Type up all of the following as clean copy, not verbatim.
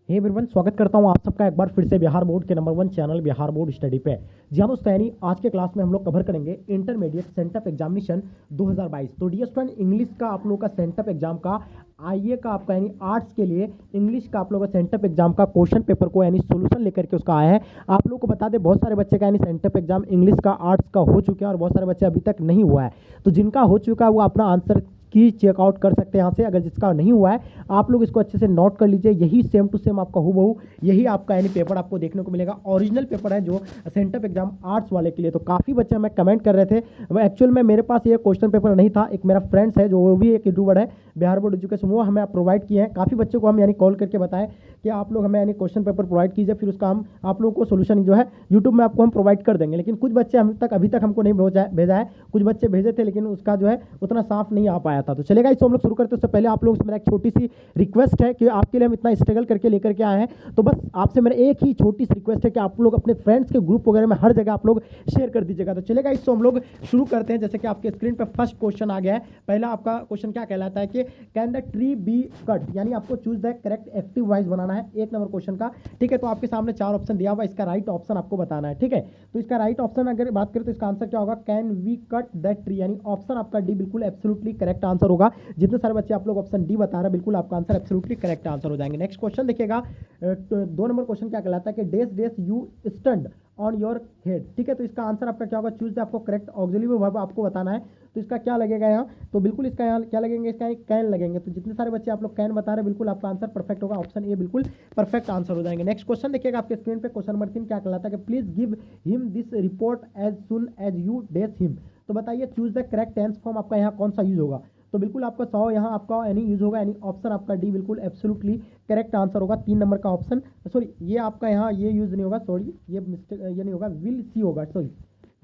Hey everyone, स्वागत करता हूं आप सबका एक बार फिर से बिहार बोर्ड के number 1 channel Bihar board study पे। जी हाँ दोस्तों, यानी आज के क्लास में हम लोग कवर करेंगे इंटरमीडिएट सेंटअप एग्जामिनेशन 2022। तो डियर स्टूडेंट, इंग्लिश का आप लोगों का सेंटअप एग्जाम का आईए का आपका यानी आर्ट्स के लिए इंग्लिश का आप लोगों का सेंटअप एग्जाम का क्वेश्चन पेपर को यानी सोल्यूशन लेकर के उसका आया है। आप लोग को बता दें, बहुत सारे बच्चे का यानी सेंटअप एग्जाम इंग्लिश का आर्ट्स का हो चुका है और बहुत सारे बच्चे अभी तक नहीं हुआ है। तो जिनका हो चुका है वो अपना आंसर की चेकआउट कर सकते हैं यहाँ से। अगर जिसका नहीं हुआ है आप लोग इसको अच्छे से नोट कर लीजिए। यही सेम टू सेम आपका हूबहू यही आपका यानी पेपर आपको देखने को मिलेगा। ओरिजिनल पेपर है जो सेंटअप एग्जाम आर्ट्स वाले के लिए। तो काफ़ी बच्चे हमें कमेंट कर रहे थे। एक्चुअल में मेरे पास ये क्वेश्चन पेपर नहीं था, एक मेरा फ्रेंड्स है जो वो भी एक यूट्यूबर है बिहार बोर्ड एजुकेशन, वो हमें प्रोवाइड किए हैं। काफ़ी बच्चों को हम यानी कॉल करके बताएं कि आप लोग हमें यानी क्वेश्चन पेपर प्रोवाइड कीजिए, फिर उसका हम आप लोगों को सोल्यूशन जो है यूट्यूब में आपको हम प्रोवाइड कर देंगे। लेकिन कुछ बच्चे अभी तक हमको नहीं भेजा है। कुछ बच्चे भेजे थे लेकिन उसका जो है उतना साफ नहीं आ पाया था। तो चलेगा, इसको हम लोग शुरू करते हैं। उससे पहले आप लोगों से मेरा एक छोटी सी रिक्वेस्ट है कि आपके लिए हम इतना स्ट्रगल करके लेकर के आए हैं, तो बस आपसे मेरा एक ही छोटी सी रिक्वेस्ट है कि आप लोग अपने फ्रेंड्स के ग्रुप वगैरह में हर जगह आप लोग शेयर कर दीजिएगा। तो चलेगा, इसको हम लोग शुरू करते हैं। जैसे कि आपके स्क्रीन पर फर्स्ट क्वेश्चन आ गया है। पहला आपका क्वेश्चन क्या कहलाता है कि can the tree be cut, यानी आपको choose the correct active voice बनाना है एक नंबर क्वेश्चन का। ठीक है, तो आपके सामने 4 ऑप्शन दिया हुआ, इसका राइट ऑप्शन आपको बताना है। ठीक है, तो इसका राइट ऑप्शन अगर बात करें तो इसका आंसर क्या होगा, can we cut the tree, यानी ऑप्शन आपका डी बिल्कुल एब्सोल्युटली करेक्ट आंसर होगा। जितने सारे बच्चे आप लोग ऑप्शन डी बता रहे हैं बिल्कुल आपका आंसर एब्सोल्युटली करेक्ट आंसर हो जाएंगे। नेक्स्ट क्वेश्चन देखिएगा, 2 नंबर क्वेश्चन क्या कहलाता है कि dash dash you stand on your head. ठीक है, तो इसका आंसर आपका क्या होगा, चूज द आपको करेक्ट ऑक्सिलरी वर्ब आपको बताना है। तो इसका क्या लगेगा यहाँ, तो बिल्कुल इसका यहाँ क्या लगेंगे, इसका कैन लगेंगे। तो जितने सारे बच्चे आप लोग कैन बता रहे हैं बिल्कुल आपका आंसर परफेक्ट होगा। ऑप्शन ए बिल्कुल परफेक्ट आंसर हो जाएंगे। नेक्स्ट क्वेश्चन देखिएगा आपके स्क्रीन पे, क्वेश्चन नंबर 3 क्या कहलाता है कि please give him this report as soon as you dash him. तो बताइए choose the correct tense form आपका यहाँ कौन सा यूज होगा। तो बिल्कुल आपका 100 यहाँ आपका यानी यूज होगा, यानी ऑप्शन आपका डी बिल्कुल एब्सोल्युटली करेक्ट आंसर होगा। 3 नंबर का ऑप्शन, सॉरी ये आपका यहाँ ये यूज नहीं होगा, सॉरी ये मिस्टेक, ये नहीं होगा, विल सी होगा। सॉरी,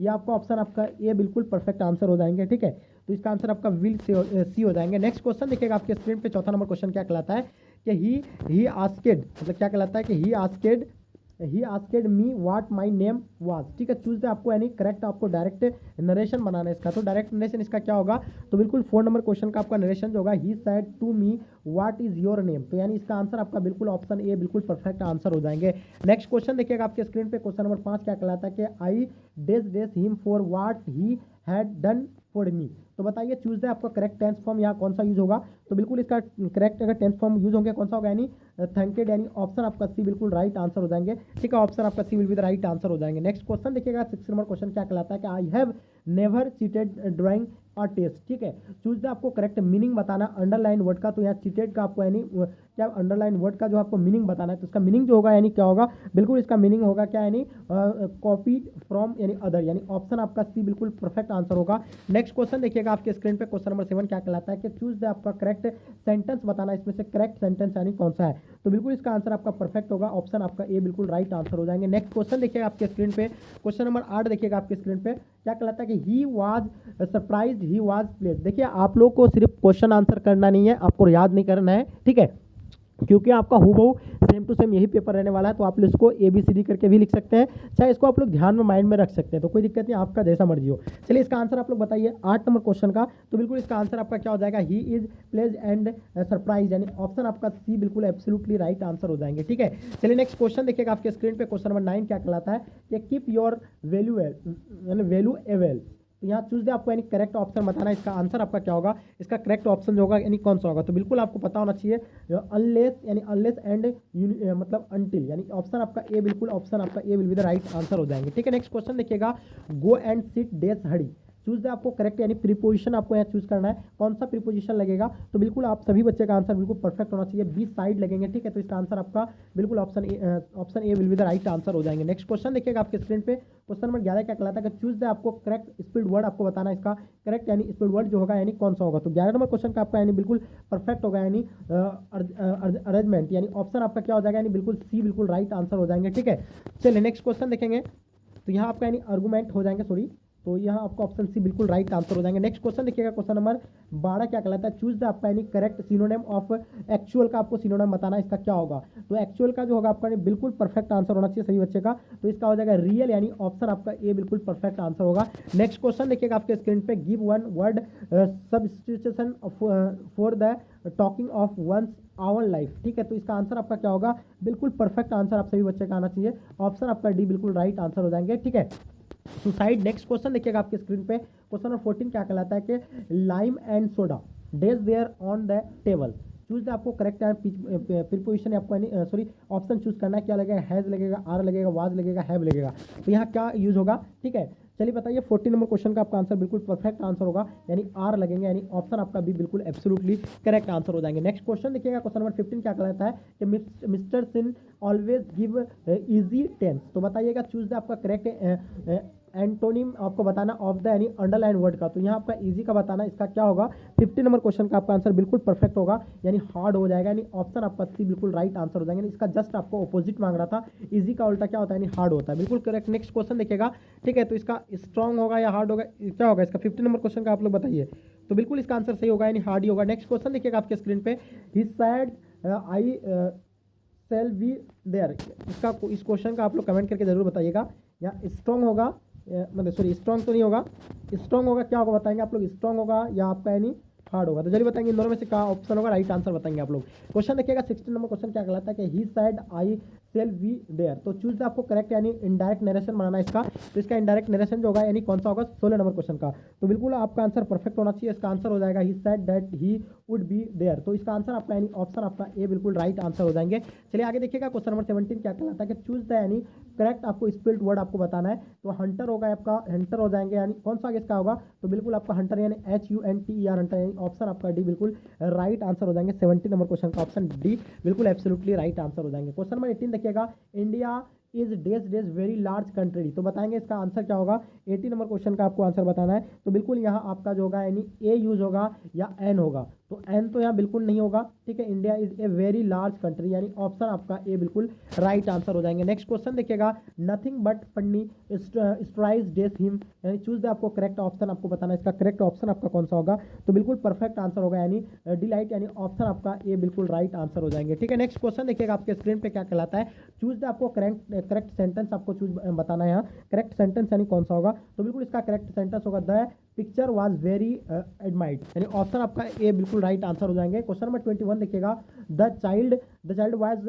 ये आपका ऑप्शन आपका ए बिल्कुल परफेक्ट आंसर हो जाएंगे। ठीक है, तो इसका आंसर आपका विल सी हो जाएंगे। नेक्स्ट क्वेश्चन देखिएगा आपके स्क्रीन पे, चौथा नंबर क्वेश्चन क्या कहलाता है कि ही आस्केड, मतलब क्या कहलाता है कि he asked me what my name was. ठीक है, चूज द आपको यानी करेक्ट आपको डायरेक्ट नरेशन बनाना है इसका। तो डायरेक्ट नरेशन इसका क्या होगा, तो बिल्कुल 4 नंबर क्वेश्चन का आपका नरेशन जो होगा, he said to me what is your name. तो यानी इसका आंसर आपका बिल्कुल ऑप्शन ए बिल्कुल परफेक्ट आंसर हो जाएंगे। नेक्स्ट क्वेश्चन देखिएगा आपके स्क्रीन पे, क्वेश्चन नंबर 5 क्या कहलाता है कि I dash him for what he had done for me. तो बताइए चूज द आपका करेक्ट टेंस फॉर्म यहाँ कौन सा यूज होगा। तो बिल्कुल इसका करेक्ट अगर टेंस फॉर्म यूज होंगे कौन सा होगा, यानी थैंकेड, यानी ऑप्शन आपका सी बिल्कुल राइट आंसर हो जाएंगे। ठीक है, ऑप्शन आपका C will be the right answer हो जाएंगे। नेक्स्ट क्वेश्चन देखिएगा 6 नंबर क्वेश्चन क्या कहलाता है कि I have never cheated drawing और टेस्ट। ठीक है, चूज द आपको करेक्ट मीनिंग बताना अंडरलाइन वर्ड का। तो यहाँ चीटेड का आपको यानी क्या अंडरलाइन वर्ड का जो आपको मीनिंग बताना है, तो इसका मीनिंग जो होगा यानी क्या होगा, बिल्कुल इसका मीनिंग होगा क्या, यानी कॉपीड फ्रॉम यानी अदर, यानी ऑप्शन आपका सी बिल्कुल परफेक्ट आंसर होगा। नेक्स्ट क्वेश्चन देखिएगा आपके स्क्रीन पे, क्वेश्चन नंबर 7 क्या कहलाता है कि चूज द आपका करेक्ट सेंटेंस बताना, इसमें से करेक्ट सेंटेंस यानी कौन सा है। तो बिल्कुल इसका आंसर आपका परफेक्ट होगा, ऑप्शन आपका ए बिल्कुल राइट आंसर हो जाएंगे। नेक्स्ट क्वेश्चन देखिएगा आपके स्क्रीन पे, क्वेश्चन नंबर 8 देखिएगा आपके स्क्रीन पे क्या कहलाता है कि he was surprised he was placed. देखिए आप लोग को सिर्फ क्वेश्चन आंसर करना नहीं है, आपको याद नहीं करना है। ठीक है, क्योंकि आपका हूबहू सेम टू सेम यही पेपर रहने वाला है। तो आप लोग इसको ABCD करके भी लिख सकते हैं, चाहे इसको आप लोग ध्यान में माइंड में रख सकते हैं, तो कोई दिक्कत नहीं, आपका जैसा मर्जी हो। चलिए इसका आंसर आप लोग बताइए 8 नंबर क्वेश्चन का। तो बिल्कुल इसका आंसर आपका क्या हो जाएगा, he is plays and surprise, यानी ऑप्शन आपका सी बिल्कुल एब्सोल्युटली राइट आंसर हो जाएंगे। ठीक है, चलिए नेक्स्ट क्वेश्चन देखिएगा आपके स्क्रीन पे, क्वेश्चन नंबर 9 क्या कहलाता है कि कीप योर वैल्यू यानी वैल्यू एवेल। तो यहाँ चूज दे आपको यानी करेक्ट ऑप्शन बताना है, इसका आंसर आपका क्या होगा, इसका करेक्ट ऑप्शन जो होगा यानी कौन सा होगा। तो बिल्कुल आपको पता होना चाहिए अनलेस, यानी अनलेस एंड मतलब अनटिल, यानी ऑप्शन आपका ए बिल्कुल ऑप्शन आपका a will be the right answer हो जाएंगे। ठीक है, नेक्स्ट क्वेश्चन देखिएगा, गो एंड सिट डेस हड़ी। चूज द आपको करेक्ट यानी प्रीपोजिशन आपको यहाँ चूज करना है, कौन सा प्रीपोजिशन लगेगा। तो बिल्कुल आप सभी बच्चे का आंसर बिल्कुल परफेक्ट होना चाहिए, 20 साइड लगेंगे। ठीक है, तो इसका आंसर आपका बिल्कुल option A will be the right answer हो जाएंगे। नेक्स्ट क्वेश्चन देखिएगा आपके स्क्रीन पे, क्वेश्चन नंबर 11 क्या कहलाता है कि चूज द आपको करेक्ट स्पीड वर्ड आपको बताना है, इसका करेक्ट यानी स्पीड वर्ड जो होगा यानी कौन सा होगा। तो 11 नंबर क्वेश्चन का आपका यानी बिल्कुल परफेक्ट होगा, यानी अरेंजमेंट, यानी ऑप्शन आपका क्या हो जाएगा, यानी बिल्कुल सी बिल्कुल राइट आंसर हो जाएंगे। ठीक है, चलिए नेक्स्ट क्वेश्चन देखेंगे, तो यहाँ आपका यानी आर्गूमेंट हो जाएंगे, सॉरी तो यहाँ आपका ऑप्शन सी बिल्कुल राइट आंसर हो जाएंगे। नेक्स्ट क्वेश्चन देखिएगा, क्वेश्चन नंबर 12 क्या कहलाता है, चूज द आपका यानी करेक्ट सिनोनिम ऑफ एक्चुअल का आपको सिनोनिम बताना है, इसका क्या होगा। तो एक्चुअल का जो होगा आपका बिल्कुल परफेक्ट आंसर होना चाहिए सभी बच्चे का, तो इसका हो जाएगा रियल, यानी ऑप्शन आपका ए बिल्कुल परफेक्ट आंसर होगा। नेक्स्ट क्वेश्चन देखिएगा आपके स्क्रीन पे, give one word substitution for the talking of once our life, ठीक है। तो इसका आंसर आपका क्या होगा, बिल्कुल परफेक्ट आंसर आप सभी बच्चे का आना चाहिए, ऑप्शन आपका डी बिल्कुल राइट आंसर हो जाएंगे, ठीक है। सुसाइड। नेक्स्ट क्वेश्चन देखिएगा आपके स्क्रीन पे, क्वेश्चन नंबर 14 क्या कहलाता है कि lime and soda dash there on the table, choose the आपको करेक्ट प्रीपोजिशन आपको सॉरी ऑप्शन चूज करना है, क्या लगेगा, हैज लगेगा, आर लगेगा, वाज लगेगा, हैव लगेगा, तो यहाँ क्या यूज होगा, ठीक है। चलिए बताइए 14 नंबर क्वेश्चन का आपका आंसर बिल्कुल परफेक्ट आंसर होगा, यानी आर लगेंगे, यानी ऑप्शन आपका भी बिल्कुल एब्सोल्युटली करेक्ट आंसर हो जाएंगे। नेक्स्ट क्वेश्चन देखिएगा, क्वेश्चन नंबर 15 क्या कहलाता है कि मिस्टर सिन ऑलवेज गिव इजी टेंस, तो बताइएगा चूज द आपका करेक्ट एंटोनिम आपको बताना ऑफ द यानी अंडरलाइन वर्ड का, तो यहाँ आपका इजी का बताना, इसका क्या होगा, 15 नंबर क्वेश्चन का आपका आंसर बिल्कुल परफेक्ट होगा, यानी हार्ड हो जाएगा, यानी ऑप्शन आपका सी बिल्कुल राइट आंसर हो जाएंगे। इसका जस्ट आपको अपोजिट मांग रहा था, इजी का उल्टा क्या होता है, यानी हार्ड होता है, बिल्कुल करेक्ट। नेक्स्ट क्वेश्चन देखिएगा, ठीक है, तो इसका स्ट्रॉन्ग होगा या हार्ड होगा, क्या होगा इसका, 15 नंबर क्वेश्चन का आप लोग बताइए, तो बिल्कुल इसका आंसर सही होगा, यानी हार्ड ही होगा। नेक्स्ट क्वेश्चन देखिएगा आपके स्क्रीन पे, he said I shall be there, इसका इस क्वेश्चन का आप लोग कमेंट करके जरूर बताइएगा, या स्ट्रॉन्ग होगा मतलब सॉरी स्ट्रॉन्ग तो नहीं होगा, स्ट्रॉन्ग होगा, क्या होगा बताएंगे आप लोग, स्ट्रॉन्ग होगा या आपका यानी हार्ड होगा, तो चलिए बताएंगे इन दोनों में से क्या ऑप्शन होगा, राइट आंसर बताएंगे आप लोग। क्वेश्चन देखिएगा 16 नंबर क्वेश्चन क्या कहलाता है कि he said I shall be there, तो चूज द आपको करेक्ट यानी इनडायरेक्ट नरेशन बनाना है इसका, तो इसका इनडायरेक्ट नरेशन जो होगा यानी कौन सा होगा, 16 नंबर क्वेश्चन का, तो बिल्कुल आपका आंसर परफेक्ट होना चाहिए, इसका आंसर हो जाएगा he said that he would be there, तो इसका आंसर आपका यानी ऑप्शन आपका ए बिल्कुल राइट आंसर हो जाएंगे। चलिए आगे देखिएगा, क्वेश्चन नंबर 17 क्या कहलाता है कि चूज द यानी करेक्ट आपको स्पेल्ड वर्ड आपको बताना है, तो हंटर होगा आपका, हंटर हो जाएंगे, यानी कौन सा इसका होगा, तो बिल्कुल आपका हंटर यानी HUNTER हंटर, यानी ऑप्शन आपका डी बिल्कुल राइट आंसर हो जाएंगे। 17 नंबर क्वेश्चन का ऑप्शन डी बिल्कुल एब्सोल्युटली राइट आंसर हो जाएंगे। क्वेश्चन नंबर 18 देखिएगा, India is days very large country, तो बताएंगे इसका आंसर क्या होगा, 18 नंबर क्वेश्चन का आपको आंसर बताना है, तो बिल्कुल यहाँ आपका जो होगा यानी ए यूज होगा या एन होगा, तो एन तो यहाँ बिल्कुल नहीं होगा, ठीक है। India is a very large country, यानी ऑप्शन आपका ए बिल्कुल राइट आंसर हो जाएंगे। नेक्स्ट क्वेश्चन देखिएगा, नथिंग बट फन्नी स्ट्राइज डेस हिम, यानी चूज द आपको करेक्ट ऑप्शन आपको बताना है, इसका करेक्ट ऑप्शन आपका कौन सा होगा, तो बिल्कुल परफेक्ट आंसर होगा, यानी डिलाइट, यानी ऑप्शन आपका ए बिल्कुल राइट आंसर हो जाएंगे, ठीक है। नेक्स्ट क्वेश्चन देखिएगा आपके स्क्रीन पे क्या कहलाता है, चूज द आपको करेक्ट सेंटेंस आपको चूज बताना है, यहाँ करेक्ट सेंटेंस यानी कौन सा होगा, तो बिल्कुल इसका करेक्ट सेंटेंस होगा द पिक्चर वाज वेरी एडमाइर्ड, यानी ऑप्शन आपका ए बिल्कुल राइट आंसर हो जाएंगे। क्वेश्चन नंबर 21 देखिएगा, the child was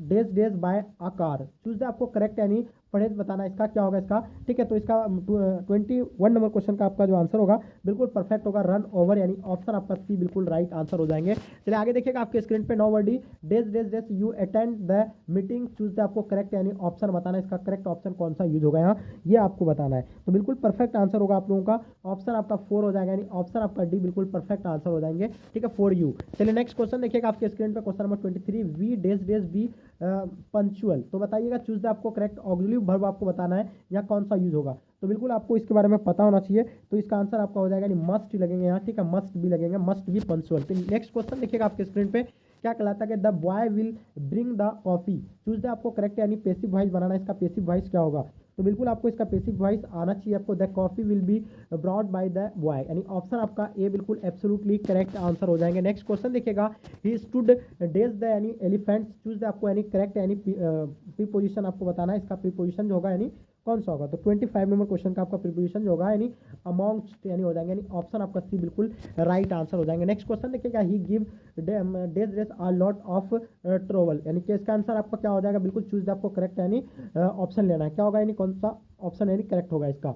days by a car, choose the आपको करेक्ट यानी पढ़े बताना, इसका क्या होगा इसका, ठीक है। तो इसका 21 नंबर क्वेश्चन का आपका जो आंसर होगा बिल्कुल परफेक्ट होगा, रन ओवर, यानी ऑप्शन आपका सी बिल्कुल राइट आंसर हो जाएंगे। चलिए आगे देखिएगा आपके स्क्रीन पे, nobody days you attend the meeting, choose the आपको करेक्ट यानी ऑप्शन बताना है, इसका करेक्ट ऑप्शन कौन सा यूज होगा यहाँ, ये आपको बताना है, तो बिल्कुल परफेक्ट आंसर होगा आप लोगों का, ऑप्शन आपका 4 हो जाएगा, यानी ऑप्शन आपका डी बिल्कुल परफेक्ट आंसर हो जाएंगे, ठीक है, फॉर यू। चलिए नेक्स्ट क्वेश्चन देखिएगा आपके स्क्रीन पे, question number 23, we dash be punctual, तो बताइएगा चूज द आपको करेक्ट ऑक्सिलरी वर्ब आपको बताना है, यहाँ कौन सा यूज होगा, तो बिल्कुल आपको इसके बारे में पता होना चाहिए, तो इसका आंसर आपका हो जाएगा, यानी मस्ट लगेंगे यहाँ, ठीक है, मस्ट भी लगेंगे, मस्ट बी पंचुअल। तो नेक्स्ट क्वेश्चन देखिएगा आपके स्क्रीन पे क्या कहलाता है कि the boy will bring the coffee, choose the आपको करेक्ट यानी पेसिव वॉइस बनाना है, इसका पेसिव वॉइस क्या होगा, तो बिल्कुल आपको इसका पेसिव वॉइस आना चाहिए आपको, the coffee will be brought by the boy, यानी ऑप्शन आपका ए बिल्कुल एब्सोल्युटली करेक्ट आंसर हो जाएंगे। नेक्स्ट क्वेश्चन देखिएगा, ही स्टूड डेज द यानी एलिफेंट्स, चूज द आपको यानी करेक्ट यानी प्रीपोजिशन आपको बताना है, इसका प्रीपोजिशन जो होगा यानी कौन सा होगा, तो 25 नंबर क्वेश्चन का आपका प्रीपोजिशन जो होगा यानी अमॉन्गस्ट यानी हो जाएंगे, यानी ऑप्शन आपका सी बिल्कुल राइट आंसर हो जाएंगे। नेक्स्ट क्वेश्चन देखिएगा, he give dash a lot of trouble, यानी कि इसका आंसर आपका क्या हो जाएगा, बिल्कुल चूज द आपको करेक्ट यानी ऑप्शन लेना है, क्या होगा यानी कौन सा ऑप्शन यानी करेक्ट होगा इसका।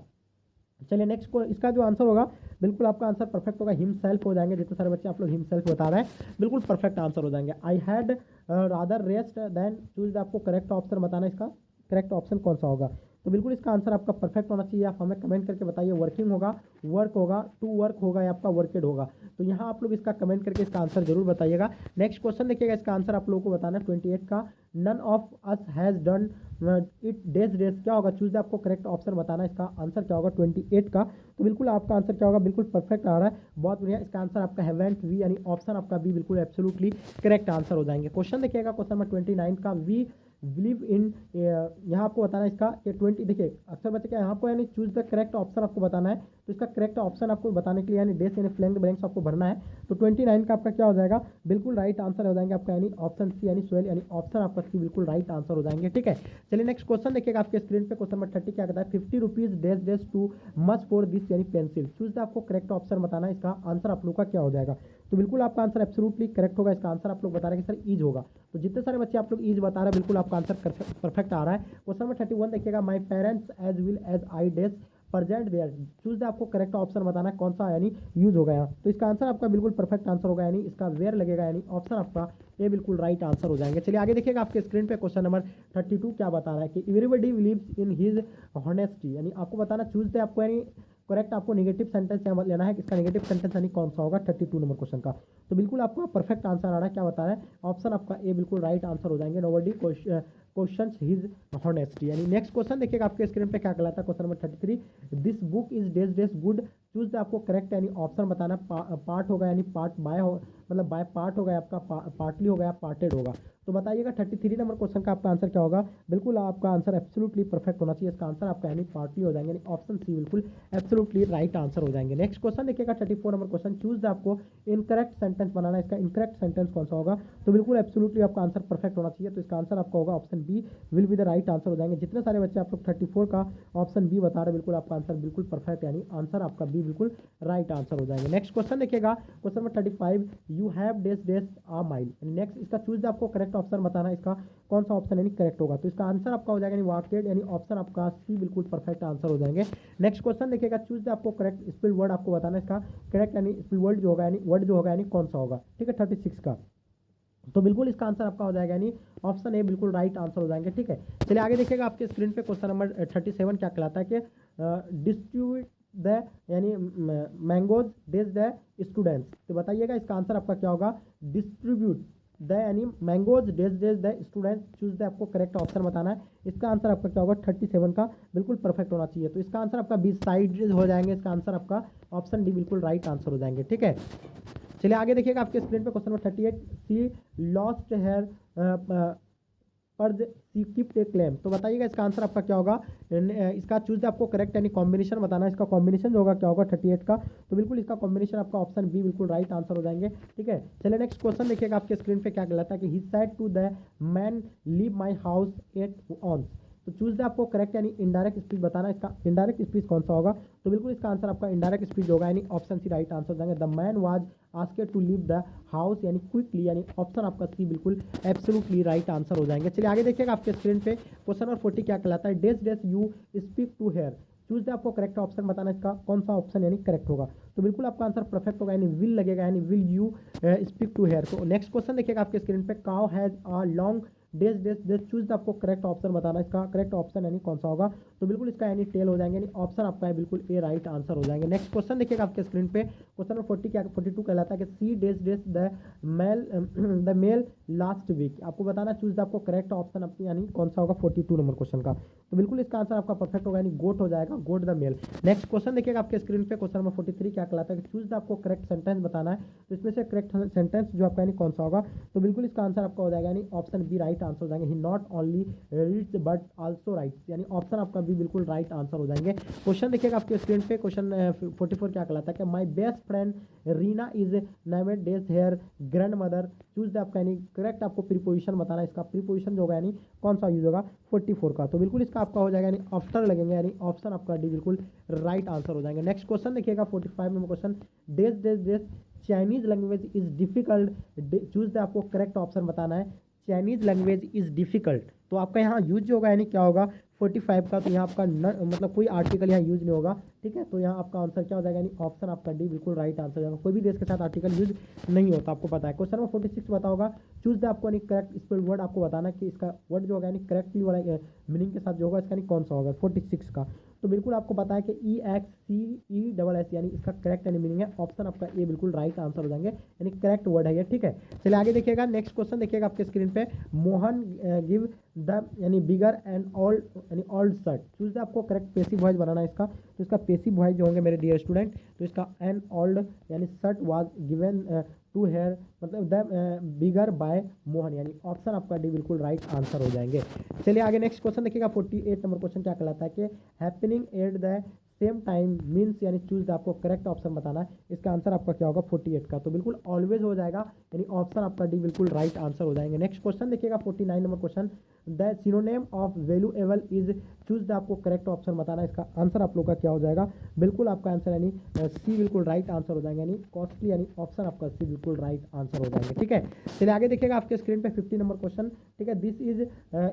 चलिए नेक्स्ट को इसका जो आंसर होगा बिल्कुल आपका आंसर परफेक्ट होगा, हिमसेल्फ हो जाएंगे, जितने सारे बच्चे आप लोग हिमसेल्फ बता रहे हैं बिल्कुल परफेक्ट आंसर हो जाएंगे। I had rather rest than, choose the आपको करेक्ट ऑप्शन बताना, इसका करेक्ट ऑप्शन कौन सा होगा, तो बिल्कुल इसका आंसर आपका परफेक्ट होना चाहिए, आप हमें कमेंट करके बताइए, वर्किंग होगा, वर्क होगा, टू वर्क होगा या आपका वर्केड होगा, तो यहाँ आप लोग इसका कमेंट करके इसका आंसर जरूर बताइएगा। नेक्स्ट क्वेश्चन देखिएगा, इसका आंसर आप लोगों को बताना है 28 का, none of us has done it dash, क्या होगा, चूज द आपको करेक्ट ऑप्शन बताना है, इसका आंसर क्या होगा 28 का, तो बिल्कुल आपका आंसर क्या होगा, बिल्कुल परफेक्ट आ रहा है, बहुत बढ़िया, इसका आंसर आपका हैवेंट वी, यानी ऑप्शन आपका बी बिल्कुल एब्सोल्युटली करेक्ट आंसर हो जाएंगे। क्वेश्चन देखिएगा, क्वेश्चन नंबर 29 का, वी बिलीव इन, यहाँ आपको बताना है इसका कि 20, देखिए अक्सर बच्चे क्या यहाँ आपको यानी चूज द करेक्ट ऑप्शन आपको बताना है, तो इसका करेक्ट ऑप्शन आपको बताने के लिए यानी डेस यानी फ्लैंक ब्लैंक्स आपको भरना है। तो 29 का आपका क्या हो जाएगा, बिल्कुल राइट आंसर हो जाएंगे आपका यानी ऑप्शन सी यानी स्वेल यानी ऑप्शन आपका सी बिल्कुल राइट आंसर हो जाएंगे। ठीक है, चलिए नेक्स्ट क्वेश्चन देखिएगा आपके स्क्रीन पे, क्वेश्चन नंबर 30 क्या कहता है, 50 rupees dash dash too much for this यानी पेंसिल, चूज द आपको करेक्ट ऑप्शन बताना है, इसका आंसर आप लोग का क्या हो जाएगा। तो बिल्कुल आपका आंसर एब्सोल्युटली करेक्ट होगा, इसका आंसर आप लोग बता रहे हैं कि सर ईज होगा। तो जितने सारे बच्चे आप लोग ईज बता रहे हैं बिल्कुल आपका आंसर परफेक्ट आ रहा है। क्वेश्चन नंबर 31 देखिएगा, my parents as well as I dash present there, choose the आपको करेक्ट ऑप्शन बताना है कौन सा यानी यूज होगा यहाँ। तो इसका आंसर आपका बिल्कुल परफेक्ट आंसर होगा यानी इसका वेयर लगेगा यानी ऑप्शन आपका ये बिल्कुल राइट आंसर हो जाएंगे। चलिए आगे देखिएगा आपके स्क्रीन पे क्वेश्चन नंबर 32 क्या बता रहा है कि everybody believes in his honesty, यानी आपको बताना चूज दे आपको यानी करेक्ट आपको नेगेटिव सेंटेंस यहाँ लेना है, इसका नेगेटिव सेंटेंस यानी कौन सा होगा 32 नंबर क्वेश्चन का। तो बिल्कुल आपका परफेक्ट आंसर आ रहा है, क्या बता रहा है ऑप्शन आपका ए बिल्कुल राइट आंसर हो जाएंगे, नोबडी क्वेश्चन हिज हॉनेस्टी। यानी नेक्स्ट क्वेश्चन देखिएगा आपके स्क्रीन पे क्या कहलाता है, question number 33, this book is days days good, choose the आपको करेक्ट यानी ऑप्शन बताना, पार्ट होगा यानी पार्ट बाय हो मतलब बाय पार्ट होगा आपका पार्टली होगा या पार्टेड होगा। तो बताइएगा 33 नंबर क्वेश्चन का आपका आंसर क्या होगा। बिल्कुल आपका आंसर एब्सोल्युटली परफेक्ट होना चाहिए, इसका आंसर आपका यानी पार्टली हो जाएंगे, यानी ऑप्शन सी बिल्कुल एब्सोल्युटली राइट आंसर हो जाएंगे। नेक्स्ट क्वेश्चन देखिएगा 34 नंबर क्वेश्चन, चूज द आपको इनकरेक्ट सेंटेंस बनाना, इसका इनकरेक्ट सेंटेंस कौन सा होगा। तो बिल्कुल एब्सोल्युटली आपका आंसर परफेक्ट होना चाहिए, तो इसका आंसर आपका होगा option B will be the right answer हो जाएंगे। जितने सारे बच्चे आप लोग 34 का ऑप्शन बी बता रहे बिल्कुल आपका आंसर बिल्कुल परफेक्ट यानी आंसर आपका बी बिल्कुल राइट आंसर हो जाएंगे। नेक्स्ट क्वेश्चन देखिएगा question number 35, you have dash dash a mile, next इसका चूज द आपको करेक्ट ऑप्शन बताना है, इसका कौन सा ऑप्शन यानी करेक्ट होगा। तो इसका आंसर आपका हो जाएगा यानी वाकेड यानी ऑप्शन आपका सी बिल्कुल परफेक्ट आंसर हो जाएंगे। नेक्स्ट क्वेश्चन देखिएगा, चूज द आपको करेक्ट स्पेल वर्ड आपको बताना है, इसका करेक्ट यानी स्पेल वर्ड जो होगा यानी वर्ड जो होगा यानी कौन सा होगा। ठीक है 36 का, तो बिल्कुल इसका आंसर आपका हो जाएगा यानी ऑप्शन ए बिल्कुल राइट आंसर हो जाएंगे। ठीक है, चलिए आगे देखिएगा आपके स्क्रीन पे क्वेश्चन नंबर 37 क्या कहलाता है कि डिस्ट्रीब्यूट द यानी मैंगोज डेज द स्टूडेंट्स, तो बताइएगा इसका आंसर आपका क्या होगा, डिस्ट्रीब्यूट द यानी mangoes days days the students, choose the आपको करेक्ट ऑप्शन बताना है, इसका आंसर आपका क्या होगा 37 का बिल्कुल परफेक्ट होना चाहिए। तो इसका आंसर आपका बी साइड हो जाएंगे, इसका आंसर आपका ऑप्शन डी बिल्कुल राइट आंसर हो जाएंगे। ठीक है, चलिए आगे देखिएगा आपके स्क्रीन पे क्वेश्चन नंबर 38, सी लॉस्ट हेयर पर सी कीप ए क्लेम, तो बताइएगा इसका आंसर आपका क्या होगा। इसका चूज आपको करेक्ट यानी कॉम्बिनेशन बताना है, इसका कॉम्बिनेशन जो होगा क्या होगा 38 का, तो बिल्कुल इसका कॉम्बिनेशन आपका ऑप्शन बी बिल्कुल राइट आंसर हो जाएंगे। ठीक है, चलिए नेक्स्ट क्वेश्चन देखिएगा आपके स्क्रीन पे क्या कहलाता है कि he said to the man leave my house at once, तो चूज द आपको करेक्ट यानी इनडायरेक्ट स्पीच बताना है, इसका इनडायरेक्ट स्पीच कौन सा होगा। तो बिल्कुल इसका आंसर आपका इनडायरेक्ट स्पीच होगा यानी ऑप्शन सी राइट आंसर हो जाएंगे। The man was asked to leave the house यानी क्विकली यानी ऑप्शन आपका सी बिल्कुल एब्सोल्युटली राइट आंसर हो जाएंगे। चलिए आगे देखिएगा आपके स्क्रीन पे क्वेश्चन नंबर 40 क्या कहलाता है, dash dash you speak to her, choose the आपको करेक्ट ऑप्शन बताना, इसका कौन सा ऑप्शन यानी करेक्ट होगा। तो बिल्कुल आपका आंसर परफेक्ट होगा यानी विल लगेगा यानी will you speak to her. तो नेक्स्ट क्वेश्चन देखिएगा आपके स्क्रीन पे, cow has a long dash dash dash, choose the आपको करेक्ट ऑप्शन बताना, इसका करेक्ट ऑप्शन यानी कौन सा होगा। तो बिल्कुल इसका यानी टेल हो जाएंगे यानी ऑप्शन आपका है बिल्कुल ए राइट आंसर हो जाएंगे। नेक्स्ट क्वेश्चन देखिएगा आपके स्क्रीन पे क्वेश्चन नंबर 40 क्या 42 कहलाता है कि सी डेस डेस द मेल लास्ट वीक, आपको बताना चूज द आपको करेक्ट ऑप्शन अपनी यानी कौन सा होगा 42 नंबर क्वेश्चन का। तो बिल्कुल इसका आंसर आपका परफेक्ट होगा यानी गोट हो जाएगा, goat the male. Next question देखिएगा आपके स्क्रीन पे क्वेश्चन नंबर 43 क्या कहलाता है कि चूज द आपको करेक्ट सेंटेंस बताना है, तो इसमें से करेक्ट सेंटेंस जो आपका यानी कौन सा होगा। तो बिल्कुल इसका आंसर आपका हो जाएगा यानी ऑप्शन बी राइट आंसर हो जाएंगे, he not only reads but also writes, यानी ऑप्शन आपका भी बिल्कुल राइट आंसर हो जाएंगे। क्वेश्चन देखिएगा आपके स्क्रीन पे क्वेश्चन 44 क्या कहलाता है कि my best friend Reena is named dash her grandmother मदर, चूज द आपका यानी करेक्ट आपको प्रीपोजिशन बताना है, इसका प्रीपोजिशन जो होगा यानी कौन सा यूज होगा 44 का। तो बिल्कुल इसका आपका हो जाएगा यानी आफ्टर लगेंगे यानी ऑप्शन आपका डी बिल्कुल राइट आंसर हो जाएंगे। नेक्स्ट क्वेश्चन देखिएगा 45 number question, days days days Chinese language is difficult, choose the आपको करेक्ट ऑप्शन बताना है, चाइनीज लैंग्वेज इज डिफिकल्ट। तो आपका यहाँ यूज जो होगा यानी क्या होगा 45 का, तो यहाँ आपका मतलब कोई आर्टिकल यहाँ यूज नहीं होगा। ठीक है, तो यहाँ आपका आंसर क्या हो जाएगा यानी ऑप्शन आपका डी बिल्कुल राइट आंसर हो जाएगा, कोई भी देश के साथ आर्टिकल यूज नहीं होता आपको पता है। क्वेश्चन नंबर 46 बताओगा, चूज द आपको यानी करेक्ट स्पेल वर्ड आपको बताना कि इसका वर्ड जो होगा यानी करेक्टली वाला मीनिंग के साथ जो होगा इसका यानी कौन सा होगा 46 का। तो बिल्कुल आपको पता है कि EXCESS यानी इसका करेक्ट यानी मीनिंग है ऑप्शन आपका ए बिल्कुल राइट आंसर हो जाएंगे यानी करेक्ट वर्ड है ये। ठीक है, चलिए आगे देखिएगा नेक्स्ट क्वेश्चन देखिएगा आपके स्क्रीन पे, मोहन गिव द यानी बिगर एंड ओल्ड यानी ओल्ड शर्ट, चूज द आपको करेक्ट पेसिव वॉइस बनाना है इसका। तो इसका पेसिव वॉइस जो होंगे मेरे डियर स्टूडेंट, तो इसका एन ओल्ड यानी shirt was given to hair मतलब द बिगर बाय मोहन, यानी ऑप्शन आपका डी बिल्कुल राइट आंसर हो जाएंगे। चलिए आगे नेक्स्ट क्वेश्चन देखिएगा। 48 नंबर क्वेश्चन क्या कहलाता है कि happening at the same time means, यानी चूज द, आपको करेक्ट ऑप्शन बताना है। इसका आंसर आपका क्या होगा 48 का, तो बिल्कुल ऑलवेज हो जाएगा, यानी ऑप्शन आपका डी बिल्कुल राइट आंसर हो जाएंगे। नेक्स्ट क्वेश्चन देखिएगा 49 number question, the synonym of valuable is, choose the, आपको करेक्ट ऑप्शन बताना है। इसका आंसर आप लोग का क्या हो जाएगा, बिल्कुल आपका आंसर यानी सी बिल्कुल राइट आंसर हो जाएंगे, यानी कॉस्टली, यानी ऑप्शन आपका सी बिल्कुल राइट आंसर हो जाएंगे। ठीक है, चलिए आगे देखिएगा आपके स्क्रीन पे 50 नंबर क्वेश्चन। ठीक है, this is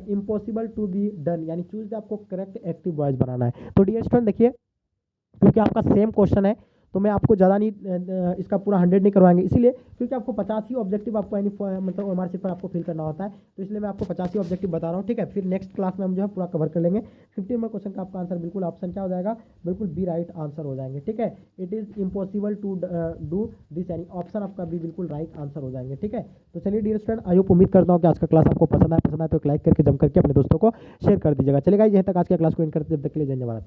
impossible to be done, यानी चूज द, आपको करेक्ट एक्टिव वॉइस बनाना है। तो डियर स्टूडेंट देखिए, क्योंकि आपका सेम क्वेश्चन है तो मैं आपको ज़्यादा नहीं इसका पूरा 100 नहीं करवाएंगे, इसीलिए क्योंकि आपको 50 ही ऑब्जेक्टिव आपको यानी मतलब ओएमआर शीट पर आपको फिल करना होता है, तो इसलिए मैं आपको 50 ही ऑब्जेक्टिव बता रहा हूँ। ठीक है, फिर नेक्स्ट क्लास में हम जो है पूरा कवर कर लेंगे। 50 नंबर क्वेश्चन का आपका आंसर बिल्कुल ऑप्शन क्या हो जाएगा, बिल्कुल बी राइट आंसर हो जाएंगे। ठीक है, it is impossible to do this, यानी ऑप्शन आपका बी बिल्कुल राइट आंसर हो जाएंगे। ठीक है, तो चलिए डियर स्टूडेंट, आई होप उम्मीद करता हूँ कि आज का क्लास आपको पसंद आए तो एक लाइक करके जम करके अपने दोस्तों को शेयर कर दीजिएगा। चलिए गाइस, यहीं तक आज के क्लास को एंड करते, जब तक के लिए धन्यवाद।